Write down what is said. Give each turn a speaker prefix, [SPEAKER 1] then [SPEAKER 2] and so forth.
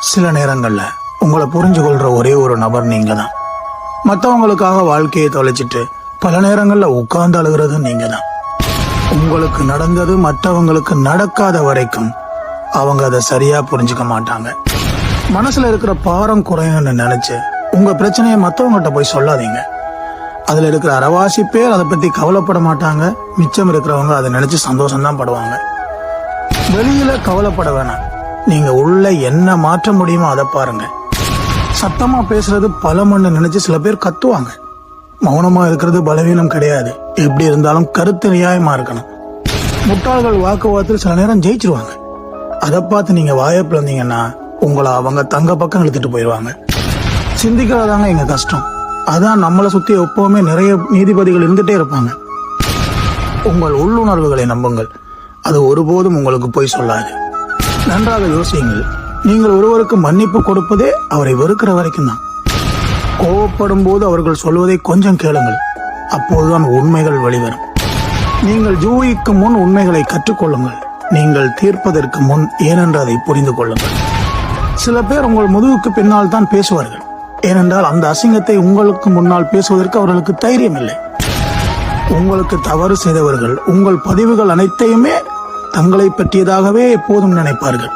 [SPEAKER 1] சில நேரங்கள்ல உங்களை புரிஞ்சு கொள்ற ஒரே ஒரு நபர் நீங்க தான். மற்றவங்களுக்காக வாழ்க்கையை தொலைச்சிட்டு பல நேரங்கள்ல உட்கார்ந்து அழுகிறது நீங்க தான். உங்களுக்கு நடந்தது மற்றவங்களுக்கு நடக்காத வரைக்கும் அவங்க அதை சரியா புரிஞ்சுக்க மாட்டாங்க. மனசுல இருக்கிற பாரம் குறையணும்னு நினைச்சு உங்க பிரச்சனையை மற்றவங்ககிட்ட போய் சொல்லாதீங்க. அதுல இருக்கிற அரவாசி பேர் அதை பத்தி கவலைப்பட மாட்டாங்க. மிச்சம் இருக்கிறவங்க அதை நினைச்சு சந்தோஷம்தான் படுவாங்க. வெளியில கவலைப்பட வேணாம். நீங்க உள்ள என்ன மாற்ற முடியுமோ அதை பாருங்க. சத்தமா பேசுறது பலமன்னு நினைச்சு சில பேர் கத்துவாங்க. மௌனமா இருக்கிறது பலவீனம் கிடையாது. எப்படி இருந்தாலும் கருத்து நியாயமா இருக்கணும். முட்டாள்கள் வாக்குவாதத்தில் சில நேரம் ஜெயிச்சிருவாங்க. அதை பார்த்து நீங்க வாயை பிளந்தீங்கன்னா உங்களை அவங்க தங்க பக்கம் இழுத்துட்டு போயிடுவாங்க. சிந்திக்கிறதாங்க எங்க கஷ்டம். அதான் நம்மளை சுத்தி எப்பவுமே நிறைய நீதிபதிகள் இருந்துட்டே இருப்பாங்க. உங்கள் உள்ளுணர்வுகளை நம்புங்கள். அது ஒருபோதும் உங்களுக்கு போய் சொல்லாது. நன்றாக யோசியுங்கள். நீங்கள் ஒருவருக்கு மன்னிப்பு கொடுப்பதே அவரை வெறுக்கிற வரைக்கும் தான். கோவப்படும் போது அவர்கள் சொல்வதை கொஞ்சம் கேளுங்கள். அப்போதுதான் உண்மைகள் வெளிவரும். நீங்கள் ஜூயிக்கு முன் உண்மைகளை கற்றுக்கொள்ளுங்கள். நீங்கள் தீர்ப்பதற்கு முன் ஏனென்று அதை புரிந்து கொள்ளுங்கள். சில பேர் உங்கள் முதுகுக்கு பின்னால் தான் பேசுவார்கள். ஏனென்றால் அந்த அசிங்கத்தை உங்களுக்கு முன்னால் பேசுவதற்கு அவர்களுக்கு தைரியம் இல்லை. உங்களுக்கு தவறு செய்தவர்கள் உங்கள் பதிவுகள் அனைத்தையுமே தங்களை பற்றியதாகவே எப்போதும் நினைப்பார்கள்.